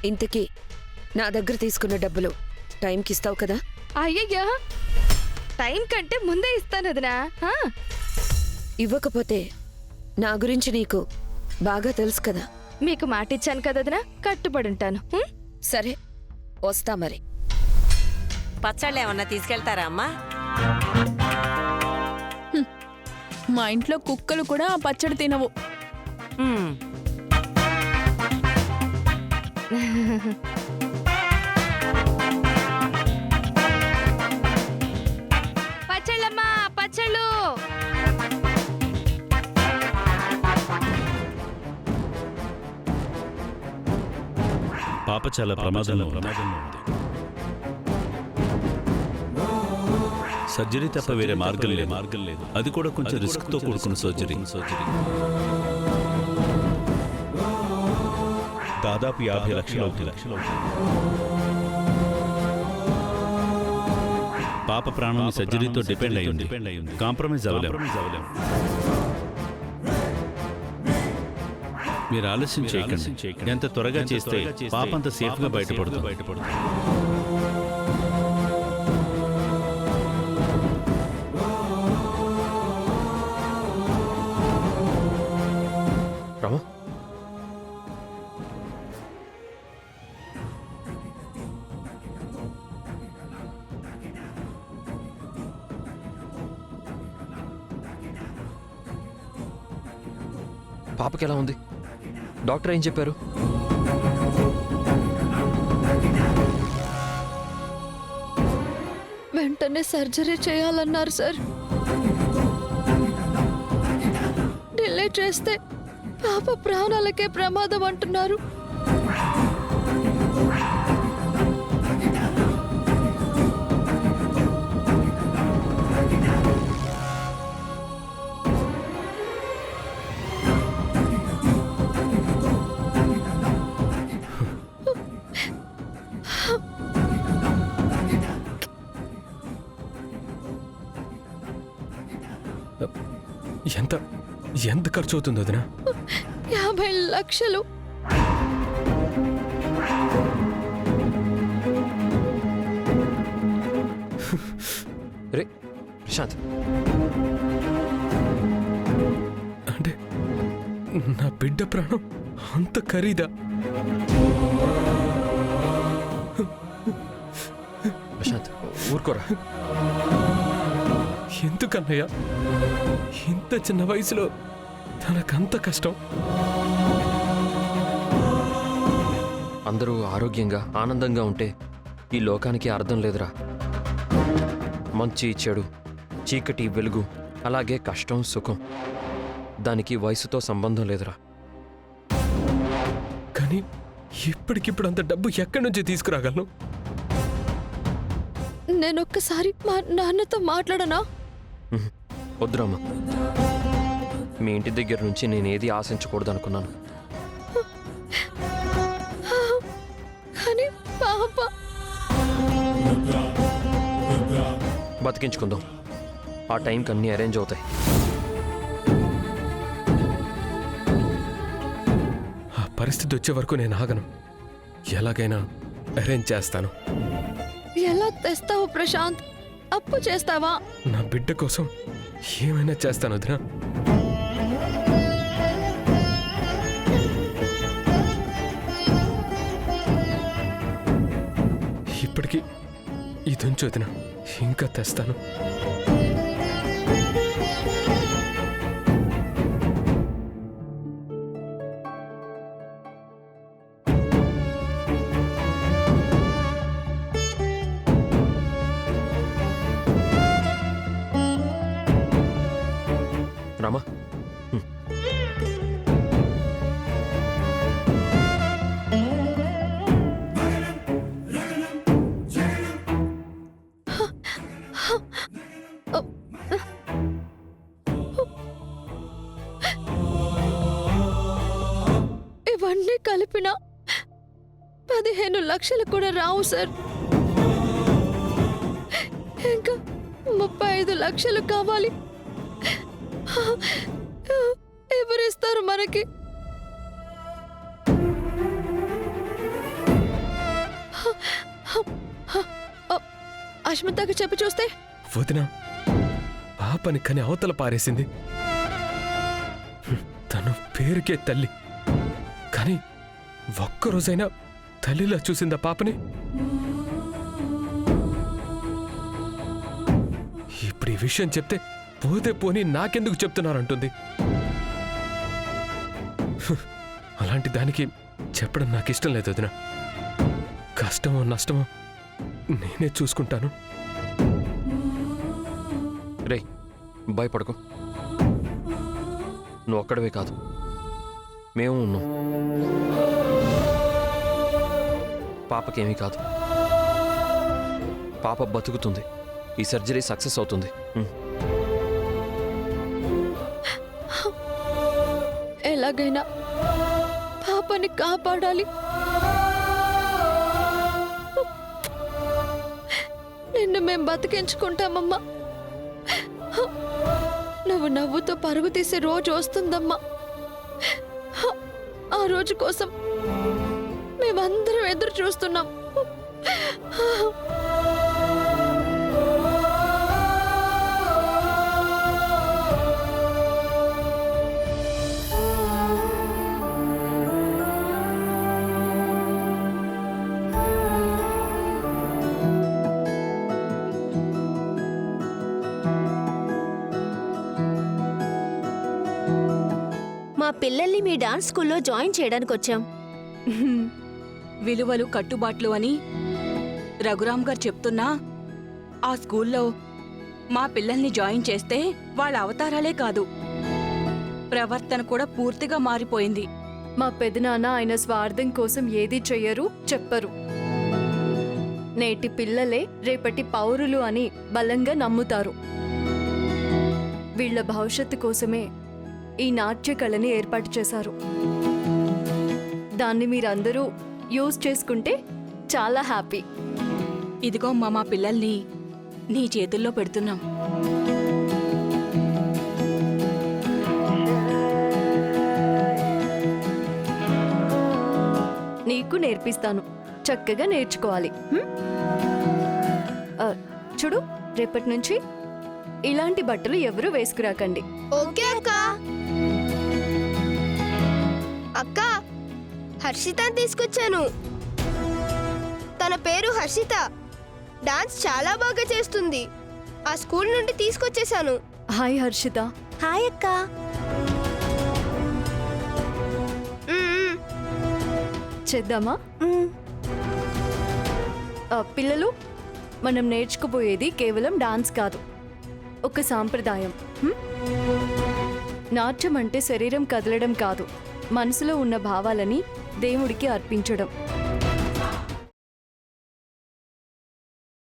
ఇంతకీ నా దగ్గర తీసుకున్న డబ్బులు టైంకి ఇస్తావు కదా? అయ్యయ్యా, టైం కంటే ముందే ఇస్తాను వదినా. ఇవ్వకపోతే నా గురించి నీకు బాగా తెలుసు కదా. మీకు మాట ఇచ్చాను కదా వదినా, కట్టుబడి ఉంటాను. సరే, వస్తా మరి. పచ్చళ్ళు ఏమన్నా తీసుకెళ్తారా అమ్మా? మా ఇంట్లో కుక్కలు కూడా ఆ పచ్చడి తినవు. పచ్చళ్ళమ్మా, పచ్చళ్ళు. పాప చాలా ప్రమాదంలో ఉంది. సర్జరీ తప్ప వేరే మార్గం లేదు. అది కూడా కొంచెం రిస్క్ తో కూడుకున్న సర్జరీ. దాదాపు 50 లక్షలు అవుతుంది. పాప ప్రాణం సర్జరీతో డిపెండ్ అయ్యింది. కాంప్రమైజ్ అవ్వలేము. మీరు ఆలస్యం చేయకండి. ఎంత త్వరగా చేస్తే పాప అంత సేఫ్ గా బయటపడుతుంది. రామా, పాపకి ఎలా ఉంది? డాక్టర్ ఏం చెప్పారు? వెంటనే సర్జరీ చేయాలన్నారు సార్. డిలే చేస్తే పాప ప్రాణాలకే ప్రమాదం అంటున్నారు. ఎంత ఖర్చు అవుతుంది వదినా? 50 లక్షలు. రే ప్రశాంత్, అంటే నా బిడ్డ ప్రాణం అంత ఖరీదా? ప్రశాంత్ ఊరుకోరా. ఎందుకన్నయ్య ఇంత చిన్న వయసులో తనకంత కష్టం? అందరూ ఆరోగ్యంగా ఆనందంగా ఉంటే ఈ లోకానికి అర్థం లేదురా. మంచి చెడు, చీకటి వెలుగు, అలాగే కష్టం సుఖం, దానికి వయసుతో సంబంధం లేదురా. కానీ ఇప్పటికిప్పుడు అంత డబ్బు ఎక్కడి నుంచి తీసుకురాగలను? నేనొక్కసారి మా నాన్నతో మాట్లాడనా? వద్దురామ్మా, మీ ఇంటి దగ్గర నుంచి నేనేది ఆశించకూడదు అనుకున్నాను. కానీ పాప బతికించుకుందాం. ఆ టైంకి అన్నీ అరేంజ్ అవుతాయి. ఆ పరిస్థితి వచ్చే వరకు నేను ఆగను. ఎలాగైనా అరేంజ్ చేస్తాను. ఎలా తెస్తావు ప్రశాంత్? అప్పు చేస్తావా? నా బిడ్డ కోసం ఏమైనా చేస్తాను వదినా. ఇప్పటికీ ఇది ఉంచు వదినా, ఇంకా తెస్తాను. రామా, ఇవన్నీ కలిపిన 15 లక్షలు కూడా రావు సార్. ఇంకా 35 లక్షలు కావాలి. ఎవరిస్తారు మనకి? అష్మితకి చెప్పి చూస్తే వదిన పాపని కని అవతల పారేసింది. తను పేరుకే తల్లి, కానీ ఒక్కరోజైనా తల్లిలా చూసిందా పాపని? ఇప్పుడు ఈ విషయం చెప్తే పోతే పోని నాకెందుకు చెప్తున్నారంటుంది. అలాంటి దానికి చెప్పడం నాకు ఇష్టం లేదు వదిన. కష్టమో నష్టమో నేనే చూసుకుంటాను. రే భయపడకు, నువ్వు ఒక్కడవే కాదు, మేము ఉన్నాం. పాపకేమీ కాదు, పాప బతుకుతుంది. ఈ సర్జరీ సక్సెస్ అవుతుంది. ఎలాగైనా పాపని కాపాడాలి. నిన్ను మేం బతికించుకుంటామమ్మా. నువ్వు నవ్వుతో పరుగు తీసే రోజు వస్తుందమ్మా. ఆ రోజు కోసం మేమందరం ఎదురు చూస్తున్నాం. మా పిల్లల్ని మీ డాన్స్ స్కూల్లో జాయిన్ చేయడానికి వచ్చాం. విలువలు కట్టుబాట్లు అని రఘురామ్ గారు చెప్తున్నా ఆ స్కూల్లో మా పిల్లల్ని జాయిన్ చేస్తే వాళ్ళ అవతారాలే కాదు, ప్రవర్తన కూడా పూర్తిగా మారిపోయింది. మా పెదనాన్న ఆయన స్వార్థం కోసం ఏదీ చెయ్యరు, చెప్పరు. నేటి పిల్లలే రేపటి పౌరులు అని బలంగా నమ్ముతారు. వీళ్ల భవిష్యత్తు కోసమే ఈ నాట్య కళని ఏర్పాటు చేశారు. దాన్ని మీరందరూ యూజ్ చేసుకుంటే చాలా హ్యాపీ. ఇదిగో మా పిల్లల్ని నీ చేతుల్లో పెడుతున్నాం. నీకు నేర్పిస్తాను, చక్కగా నేర్చుకోవాలి. చూడు, రేపటి నుంచి ఇలాంటి బట్టలు ఎవరూ వేసుకురాకండి. ఓకే అక్క. అక్క, హర్షితని తీసుకొచ్చాను. తన పేరు హర్షిత. డాన్స్ చాలా బాగా చేస్తుంది. ఆ స్కూల్ నుండి తీసుకొచ్చేసాను. హాయ్ హర్షిత. హాయ్ అక్క. చేద్దామా? పిల్లలు, మనం నేర్చుకుపోయేది కేవలం డాన్స్ కాదు, ఒక సాంప్రదాయం. నాట్యం అంటే శరీరం కదలడం కాదు, మనసులో ఉన్న భావాలని దేవుడికి అర్పించడం.